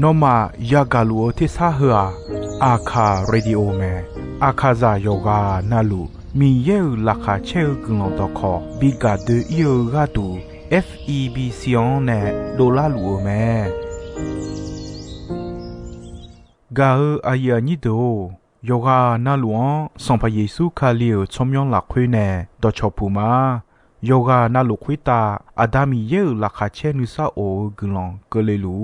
นอมายากาลูที่ซาหัวอาคาเรดิโอเมอาคาซาโยกานาลูมีเยอลักาเชลกุลตอคอบิกาเดเยกาตู FEB ซิออนเนโดลาลูเมกาอายานิโดโยกานาลูอันสัมปะเยซูคาลีชมยองลักคุยเนดอชอปูมาโยกานาลูคุยตาอาดามีเยอลักาเชนุซาโอกุลองเกเลลู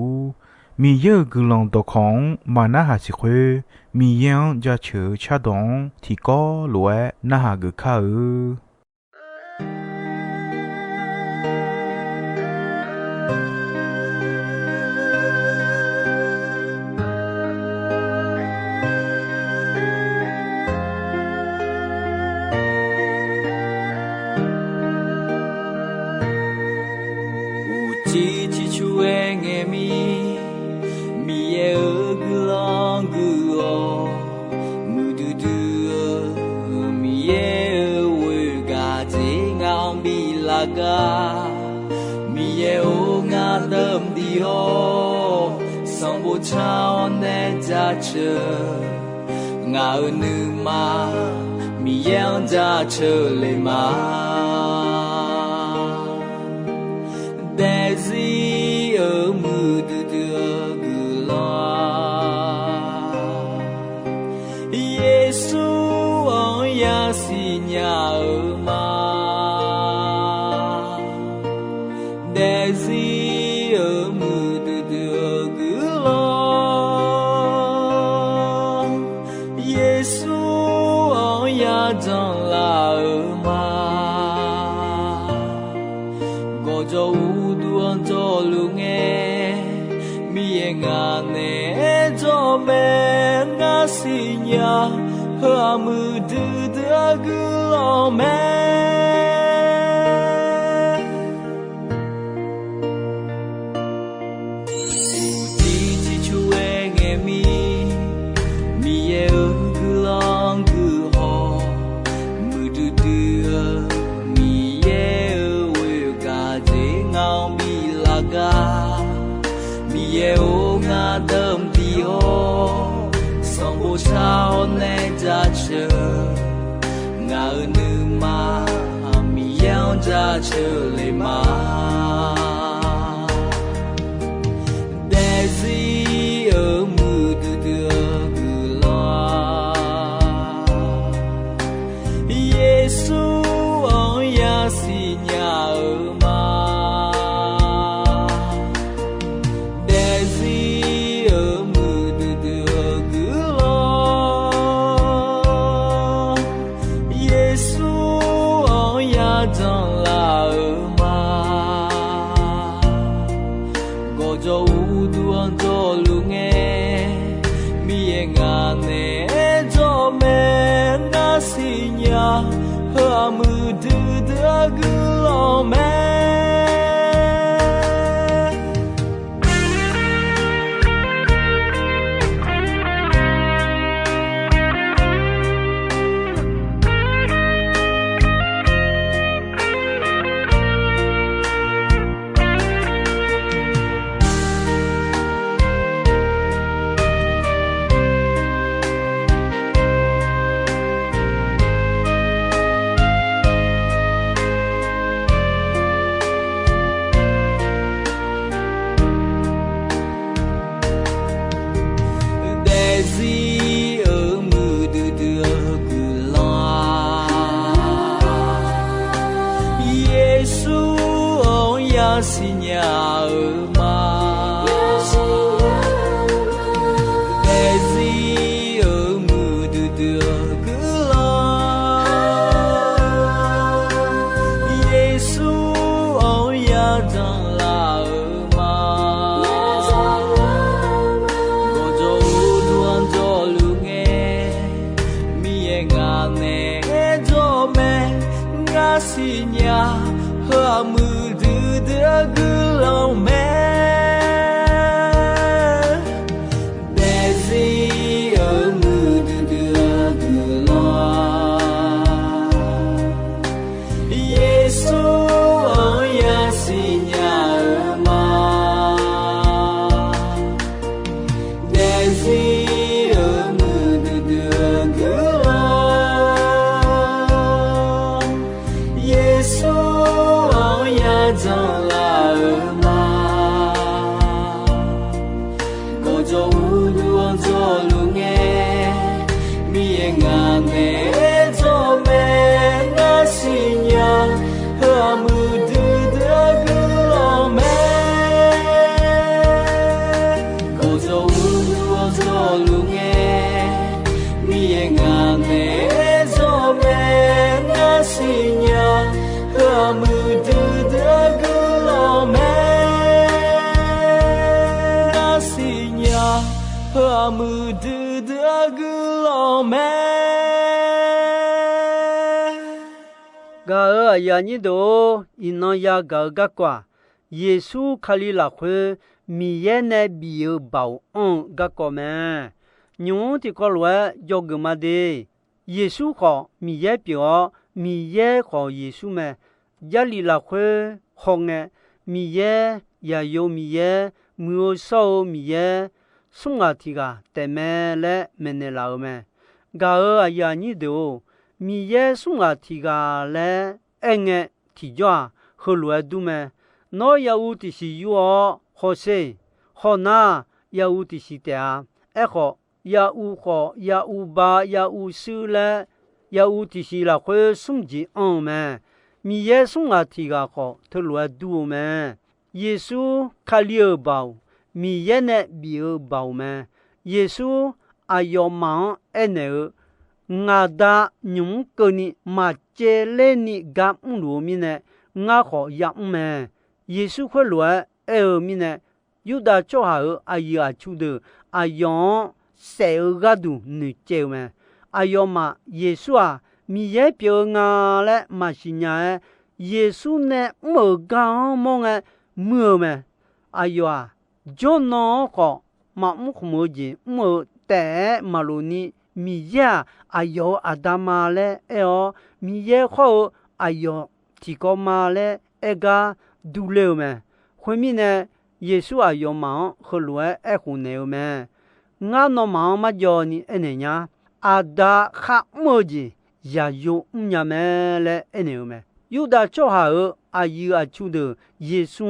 มีเยอะกุลองตอของมานาหาสิคุมียังจะเชื่อชาดงที่ก็รวยนาหากึข้ามีเยโองาเดิมดีโอสองบุชาวเนจะเชื่องาหนึ่งมามียังจะเชื่อเลยมาเดซีมือดื้อกุลาเยซูยาสิญามา和木的个老妹，无地之处的爱咪，咪也个浪个好，木的咪也为个这熬咪拉个，咪也有个等的哦。Song sao ne ra chờ ngờ nữ mà mi yang ra chờ lệ mà để gì ở mưa đưa cứ lo Giêsu ya si nhà ở mà để gì ở mưa đưa cứ don't lie mà có cho u đuông cho lu nghe mi ngà nè cho mẹ ngà si nhà hơ mưa đưa cứ lo mẹ xin nhà ở mà để gì ở mưa đưa cứ lo Giêsu ôi ya rằng là ở mà có cho luôn cho lu nghe mi ngà nè cho mẹ ngà xin nhà hơ mưa đưa cứ lâu mẹ để gì ở mưa đưa cứ lo Giêsu ôi ya si nhà wa mu du de gu lo me ga ya ni do ino ya ga kwa Yesu khali la khwe mi ye ne bi bao on ga ko me nyu ti ko lwa jog ma de Yesu ko mi ye pyo mi ye ko Yesu me ya li la khwe hong e mi ye ya yo mi ye mu so mi ye sunga ti ga te me le me ne la me ga ya ni do mi ye sunga ti ga le enge ti jwa ho lwa du me no ya u ti si yu o ho se ho na ya u ti si te a e ho ya u ba ya u su le ya u ti si la khwe sum ji on me mi ye sung a ti ga ko to lwa du me Yesu khali bao mi ye ne bi bao me Yesu ayo ma ene nga da nyung ko ni ma che le ni ga lu mi ne nga ho ya me Yesu khwe lwa mi ne yu da cho ha a yi a chu de a yon se ga du ni che me a yo ma Yesu a mi ye pyo nga le ma shi nya Yesu ne mo ga mo nga mo me a yo a jo no ko ma mu mo ji mo te ma lu ni mi ya a yo adama le o mi ye ho a yo ti ko ma le e ga du le me khwe mi ne Yesu a yo ma ho lwa e hu ne me nga no ma ma jo ni ene nya a da kha mo ji ya yo nya me le ene me yu da cho ha a yi a chu de Yesu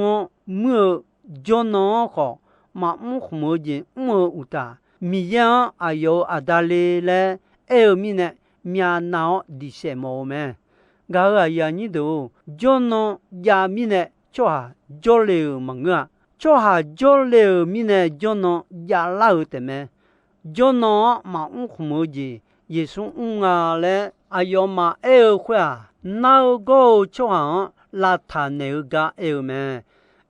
mo jo no ko ma mu mo ji mo uta mi ya a yo a da le e mi ne mia na di se mo me ga ya ni do jo no ya mi ne cho ha jo le ma nga cho ha jo le mi ne jo no ya la te me jo no ma mo ji Yesu nga le a yo ma e khwa na go cho ha la ta ne ga e me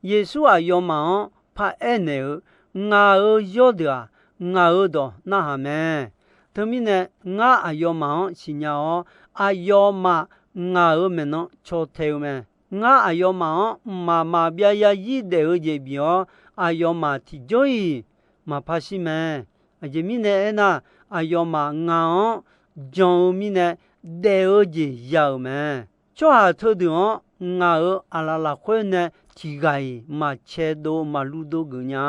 Yesu a yo ma pa e ne nga yo da nga do na ha me to mi ne nga a yo ma si nya o a yo ma nga me no cho te me nga a yo ma bia ya yi de je bi o a yo ma ti jo yi ma pa si me a je mi ne na a yo ma nga o jo mi ne de o je ya me cho ha to de o nga o ala la khwe ne ti ga yi ma che do ma lu do gu nya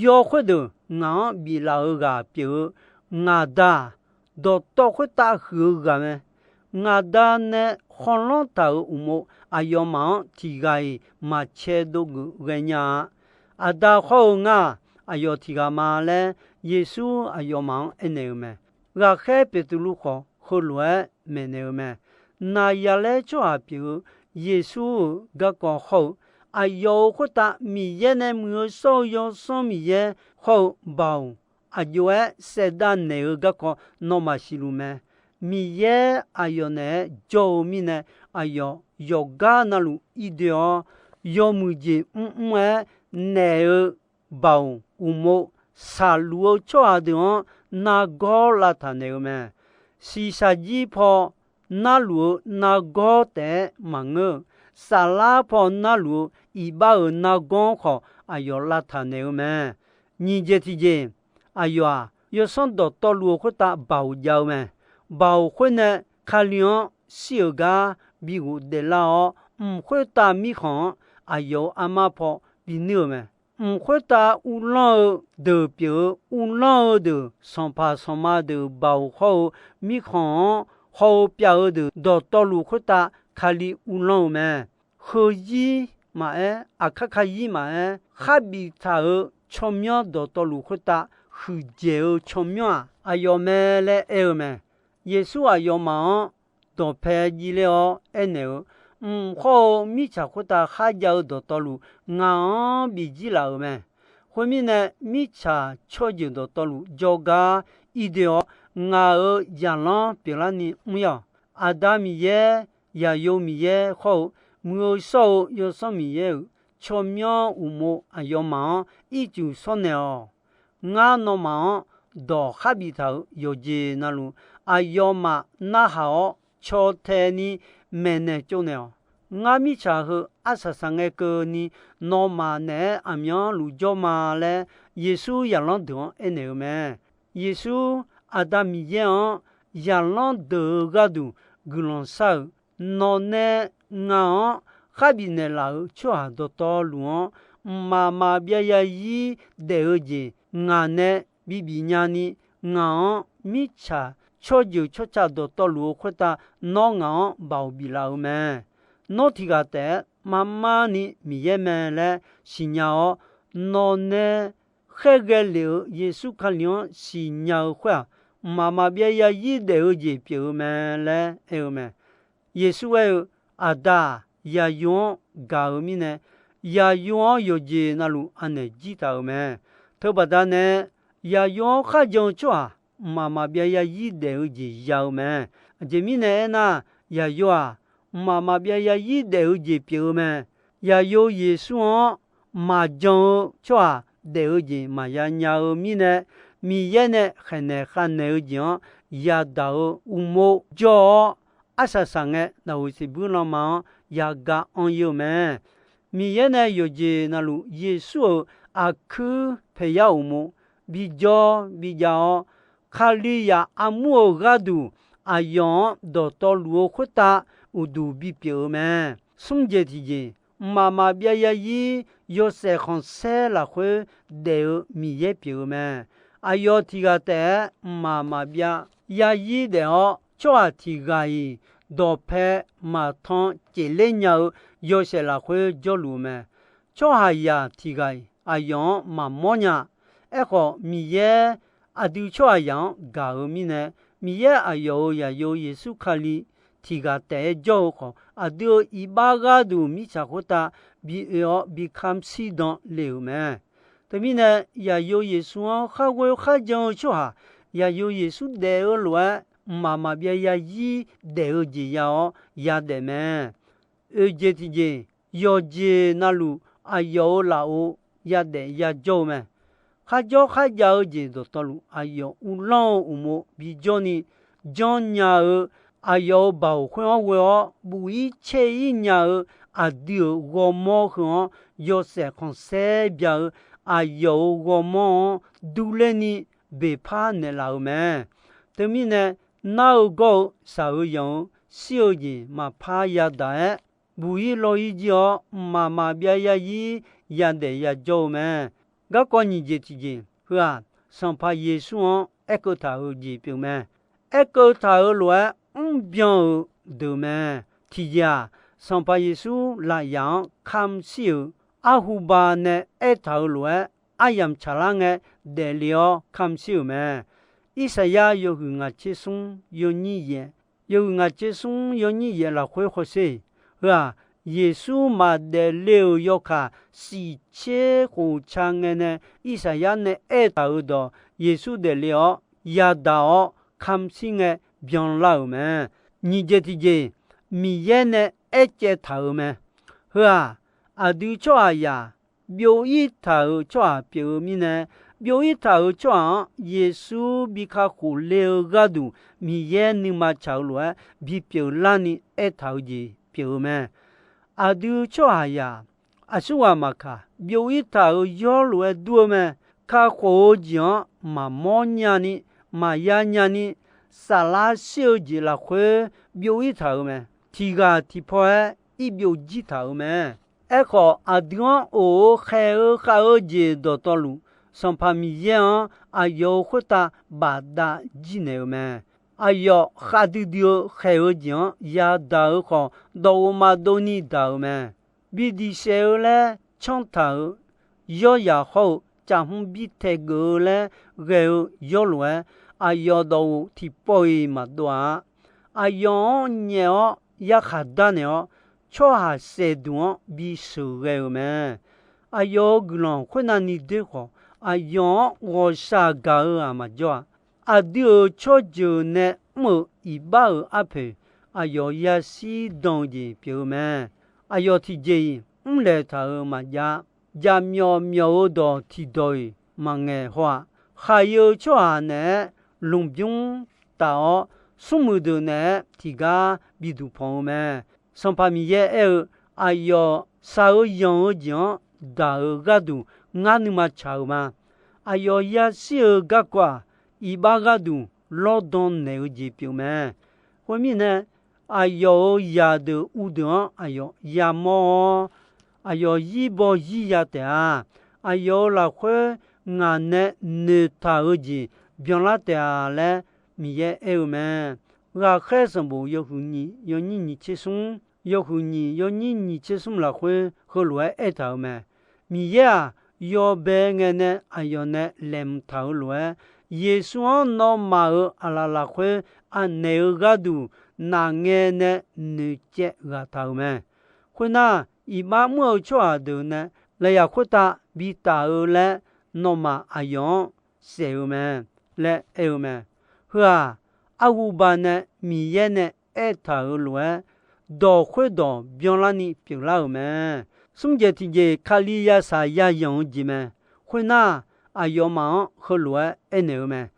yo khwe de nga bi la ga pi nga da do to khwe ta hu ga me nga da ne khon lo ta u mo a yo ma ti ga yi ma che do gu ga nya a da kho nga a yo ti ga ma le Yesu a yo ma ene me ga khe pe tu lu kho ho lwa me ne me na ya le cho a pi Yesu ga ko ho a yo khwe ta mi ye ne mu so yo so mi ye ho bao a yo se da ne ga ko no ma shi lu me mi ye a yo ne jo mi ne a yo ga na lu ideo yo mu ji ne bao u mo sa lu cho a de na go la ta ne me si sa ji pho na lu na go te mang sa la pho na lu i ba na go kho a yo la ta ne me ni je ti je a yo son do to lu ko ta bao jiao me bao khwe ne kha lion si ga bi gu de la o khwe ta mi khon a yo ama pho bi ne me khwe ta u lo de pi u lo de son pa son ma de bao kho mi khon ho pya de do to lu khwe ta kha li u lo me ho yi ma a kha yi ma kha bi ta chom yo do to lu khwe ta hu je chom yo a yo me le e me Yesu a yo ma do pe ji le o ene ho mi cha khwe ta kha ja do to lu nga bi ji la me ho mi ne mi cha cho ji do to lu jo ga ideo nga ya la pi la ni mu ya adam ye ya yo mi ye ho mu so yo so mi ye chom yo u mo a yo ma i ju so ne o nga no ma 到哈比头有节那路啊要嘛那好朝天呢没呢就呢我米查和阿萨上个个呢罗马呢阿苗路叫嘛嘞耶稣也让得哎那么耶稣阿达米样也让得个都古龙少那呢我哈比呢老就还到道路妈妈别呀伊得节我呢比比伢呢我米查cho dù cho cha đồ to lúa khoa ta nó ngõ bảo bị lão mẹ nó thì cả té mama ni mi mẹ lẽ xin nhau nó nè khai cái liệu Giêsu khai nhau xin nhau khoa mama bây giờ gì đều gì biểu mẹ lẽ yêu mẹ Giêsu yêu ada ya yon gạo mi nè ya yon yo gì na lu anh này chỉ tao mẹ thôi bà ta nè ya yon khai giống cho mama bia ya yi de ji yao me je mi ne na ya yo a mama bia ya yi de ji piu me ya yo Yesu ma jong chwa de ji ma ya nya mi ne mi ye ne khane khane ji ya da u mo jo asa sang na u si bu no ma ya ga on yo me mi ye ne yo ji na lu Yesu a khu pe ya u mo bi jo bi ja khá lý ya amu gadu ayon do to luo khuta udu bi piu me sung je ti je mama bia ya yi yo se khon se la khwe de mi ye piu me ayo ti ga te mama bia ya yi de ho cho ti ga yi do phe ma thon je le nya yo se la khwe jo lu me cho ha ya ti ga ayon ma mo nya e ko mi ye adu cho yang ga mi ne mi ye ayo ya yo Yesu khali ti ga te jo ko adu iba ga du mi cha khota bi yo bi kham si don le me te mi ne ya yo Yesu kha wo kha jo cho ha ya yo Yesu de lo mama bia ya yi de ji ya de me e je ti je yo je na lu ayo la o ya de ya jo me khá giàu gì đó tao ayo ulang umo bị Johnny John nhà ayo bảo khoan vợ bùi chế nhà adio gomo khoan yo sẽ con sẽ biểu ayo gomo duleni bị phá nè lão mẹ từ mi nè nào go sao用小gì mà phá ya đại bùi lôi giờ mà bia ya yi ya để ya jo mẹ các con nhìn gì thì gì, hả? Xong phải Giêsu eko thảo gì biểu mẹ, eko thảo loại biểu đồ mẹ, thì giờ xong phải Giêsu là yang kham siêu, ahuba nè thảo loại ayam chalang để liao kham siêu mẹ, Isaiah yêu người ngài chế sung yêu người chế sung yêu nhị là khối khối gì, hả? Giêsu mà để liều yêu cả si chế hồ trang này Isaiah này thảo đó Giêsu để liều ya đạo kham sinh biang lao mà như thế thì gì mi ye này chế thảo mà hả adu cho ya biểu ý thảo cho biểu mi này biểu ý thảo cho Giêsu bị khá khổ liều gadu mi ye nhưng mà chảo lúa bị biểu lani thảo gì biểu mà adu cho ya asuwa maka biểu ý thảo yo lúa đua mà khá khổ gió mà monya ni mà ya nya ni sala siêu gì là khuê biểu ý thảo mà thì gà thì phơi ý biểu gì thảo mà eko adion o khao gì đồ to lu son pamien ayo khota bada jineu mà ayo khadidio khao jian ya dao kho do ma doni dao mà bi di seo le chong tao yo ya ho chang bi te go le geo yo lue ayo do ti poi ma doa ayo nheo ya khadaneo cho ha se duo bi su geo me ayo glon khona ni de ko ayo wo sa ga ma jo adio cho ju ne mo i ba ape ayo ya si dong ji piu me ayo ti je le ta ma ja ja myo myo do ti doi ma nge hwa 还有叫呢龙兵到苏木的呢提个比度朋友们上把米也哎哟啥个样个讲大个度俺你嘛吵嘛哎哟也是个瓜一把个度劳动那个指标嘛后面呢哎哟呀的乌的哎哟呀么哎哟一包一呀的啊哎哟那会俺呢你他个指标啦的嘞米也嘛我开始不要和你要你接送要和你要你接送了会和来爱头嘛米也要别个呢哎哟呢连头来耶稣那马尔阿拉拉会按那个度那个呢你接个头嘛会那一般没错的呢来呀会打比打了那么哎哟谁嘛来哎嘛是啊阿古巴呢米也呢爱头来到会到别人呢别了嘛送节提节卡里亚啥呀用的嘛会那哎哟嘛和来哎那嘛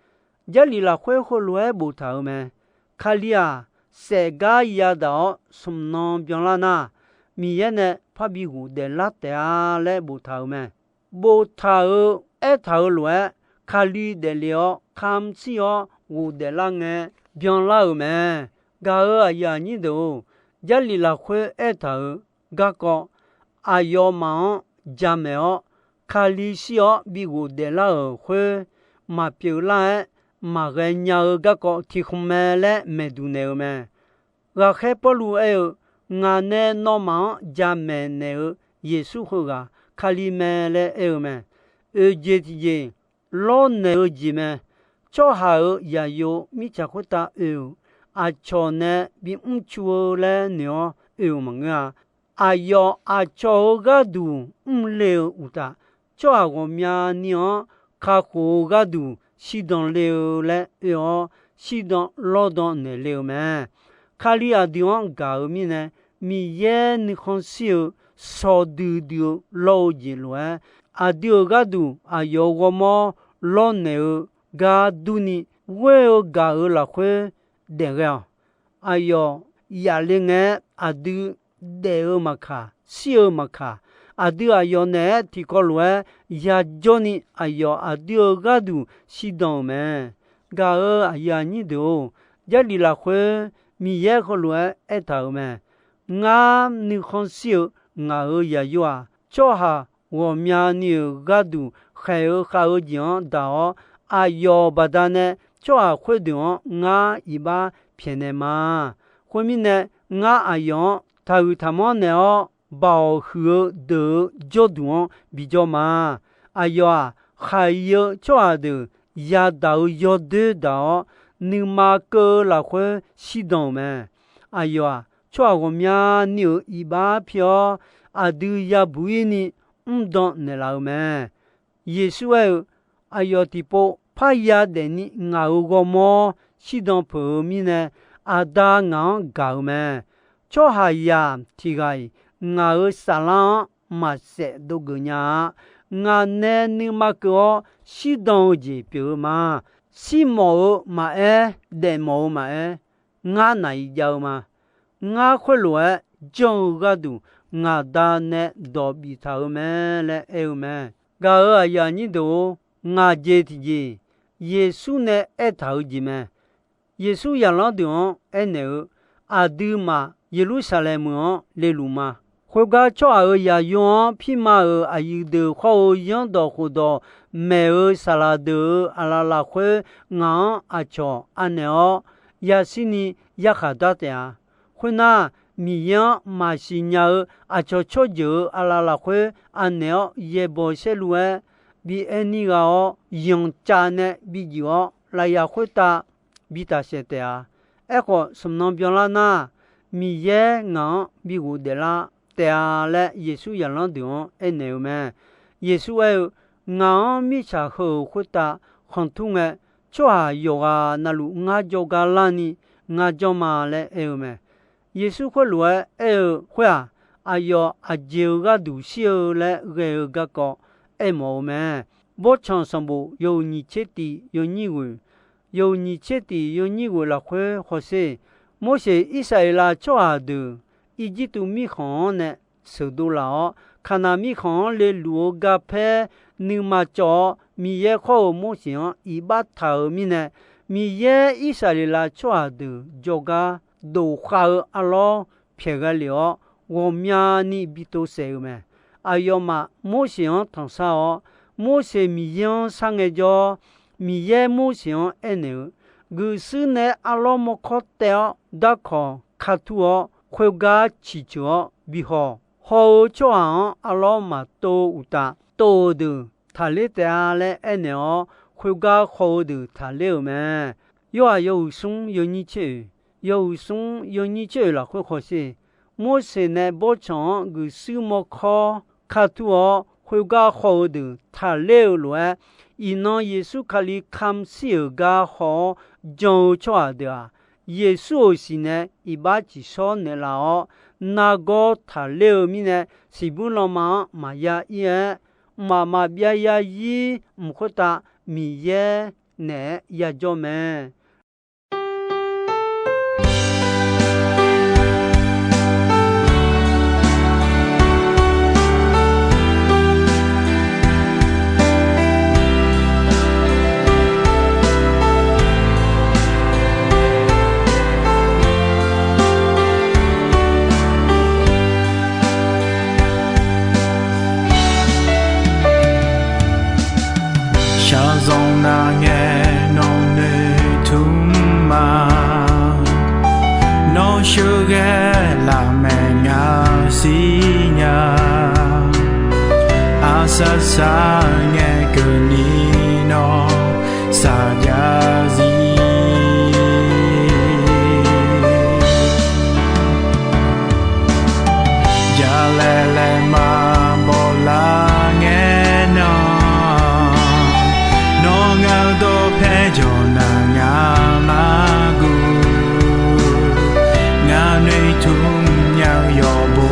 家里啦会和来不头嘛卡里亚谁个呀到什么别人呢米也呢怕比古的拉的啊来不头嘛不头爱头来卡里的了看起哦我的那个别人嘛个呀你都家里啦会爱头个个哎哟嘛家没有卡里西哦比古的那会嘛表来嘛个鸟个个提供没来没读那个嘛我还不如哎俺呢那么家没那个耶稣后个卡里没来哎嘛节节老那个节嘛做好也有米家会打啊做呢比做了呢嘛个啊哟啊做个都了有的做我们呢卡好个都西当了了西当老当那了嘛卡里亚地方搞米呢米也你看少少丢丢老几来啊丢个都啊有我们老那个都呢我搞了会那个哎哟压力呢啊丢得嘛卡小嘛卡啊丢啊有呢提高来呀叫你哎哟啊丢个都西当嘛搞啊呀你都家里了会米也和来爱头嘛俺你看少俺也有啊做下我们牛个都还有讲到啊哟把它呢做下会的俺一把偏的嘛后面呢俺哎哟他有他们呢保护的角度比较嘛哎哟啊还有做下的也到要得到你妈个了会系统嘛哎哟啊做我们牛一把票啊都也不愿意当那老嘛耶稣哎哟地步怕呀的你熬个么系统破面呢啊大硬搞嘛做下呀提个熬沙拉嘛些都个呀俺呢你妈个系统指标嘛西毛嘛的毛嘛俺那一叫嘛俺会来讲个都俺大呢都比他们来嘛个呀你都俺接的耶稣呢爱头子嘛耶稣也老的爱呢啊对嘛耶路撒冷嘛来路嘛回家做也用匹马啊有的好样的好多没有啥啦的阿拉拉会俺啊做啊呢也是你也好大的啊会那米样马西鸟啊做做就阿拉拉会啊呢也不些路比你个用家呢比较来也会打比他些的啊个什么表啦那米也俺比我的啦แต่และเยซูอย่างนั้นเดียวไอ้เนี่ยแม่เยซูเองามิชาเหอขุตาของทุ่งชัวอยู่นั่นลูงาจกาลานี่งาจมาและแม่เยซูคนรวยหัวอายออาเจวกาดูเสียวและเกก็ไอ้หมอแม่ bố chọn xong bộ yêu nhị chết đi yêu nhị người yêu nhị chết đi yêu nhị người là khỏe khó sẽ mỗi sẽ Israel cho à được Egypt mi khon nè sự đồ là khana mi khon le lúa gà phe nhưng mà cho mi ye khó mỗi sẽ ibat thảo mi nè mi ye Israel cho à được yoga đồ khao alo phe gà liao Womya ni bito seume ayoma motion tansao mose miyon sangejo miye motion ene gusune alomo khotel dakho khatuo khwega chicho biho ho choan aloma to uta to du thale ta le ene o khwega kho du thale me yo sung yo ni che la khwo se mỗi sự này bố chọn người sư mô khó khá thua hồi gà khó được thả lêu lúa ino Giêsu khali khám siêu gà khó dòng cho được Giêsu xin này iba chỉ so này là na go thả lêu mi này si bu lo mà ya ye mà bia ya yi mkhota mi ye ne ya jo me dòng na nghe nông nơi thum ma nó chưa ghé là mẹ nhà xí nhà sa sa nghe cờ ni nó sa ya gì ya lele ma bo la nghe nó do phe cho na nga ma gu nga nei thum nhau yo bo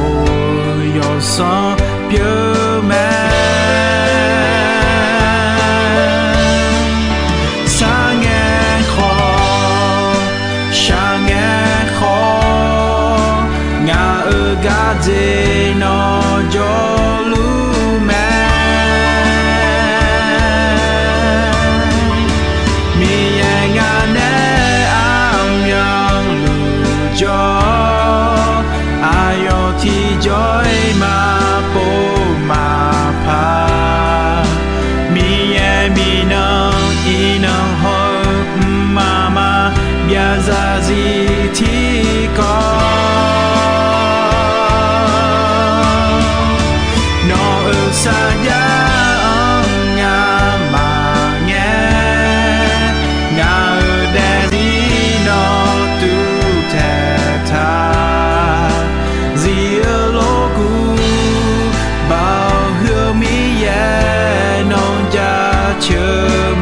yo so pyo me sa nghe kho nga ga de no jo joy ma po ma pa mi no ino ho mama bia za zi ti ko no sa ya nga ma nghe nga de di no tu te ta chờ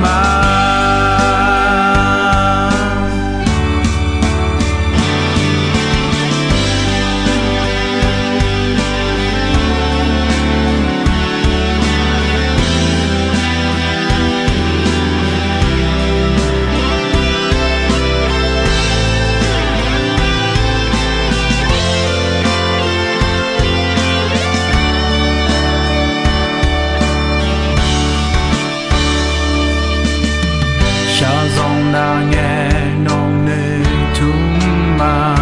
mà nghe nông nơi thum ma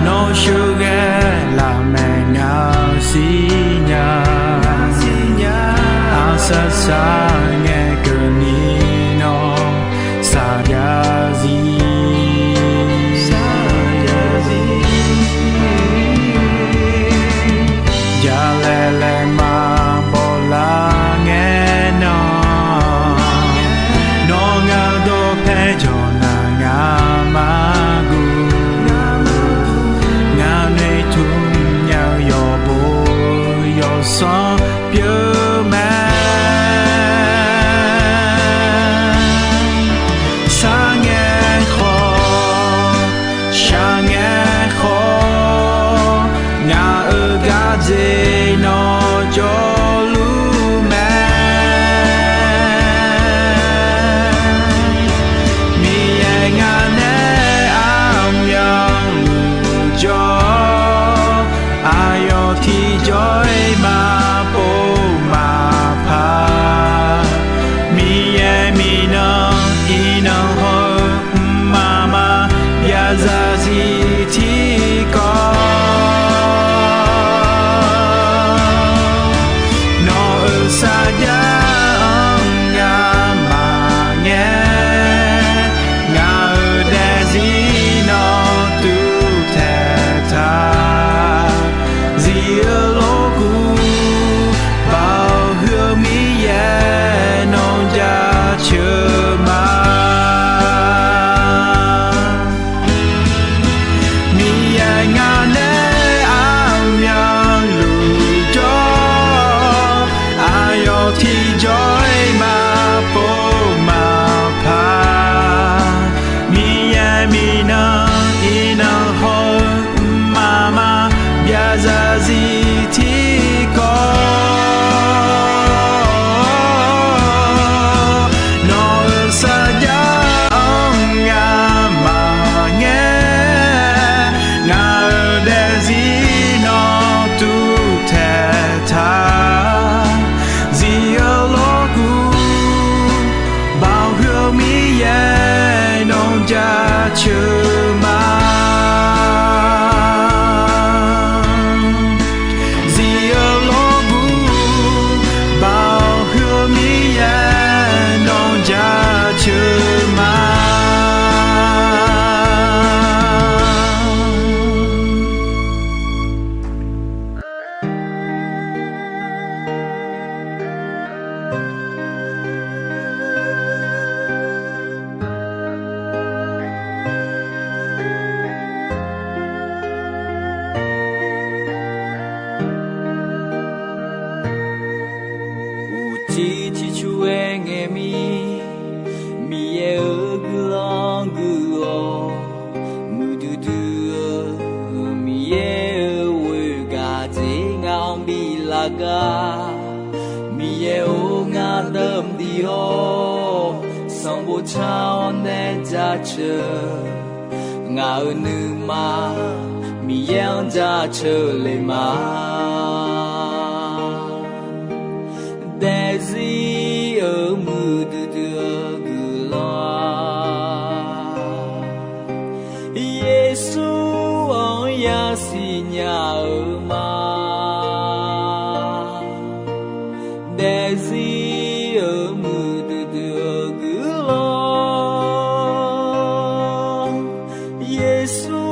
nó chưa ghé là mẹ nhà xí nhà sa sa nghe cờ ni nó sa ya gì ya lele ma bo la nghe nó cho na nga ma gu nga nei thum nhau yo bo yo so pyo me sa nghe kho nga ga de no cho lu me chỉ chúa nghe mi e gu long gu o mu du mi e we ga te ngao mi la ga mi e o nga đâm đi ho song bo chao ne ja che nga nu ma mi yang ja che le ma Desi ở mưa đưa gửi lo Giêsu ở nhà si nhà ở ma Desi ở mưa đưa gửi lo Giêsu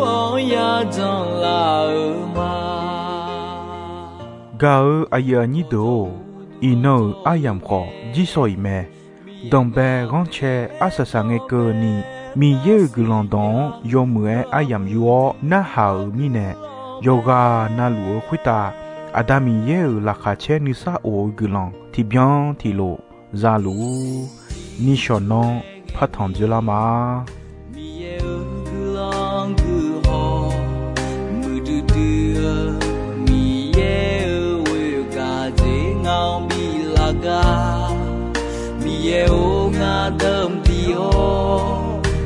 ở nhà trong là ở ma Gao aya ni do ino ayam kho jisoi me dombe gonche asasange ko ni mi ye gulondon yomue ayam yuo na hao mi ne yoga na luo khwita adami ye la kha che ni sa o gulon ti bien ti lo za lu ni shono phathon jula ma mi ye gulon gu ho mu du du mi ye we ga je ngao ga mi e o nga đâm đi o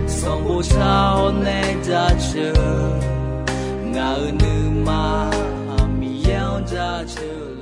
song bo sao ne ja che nga nu ma mi yang ja che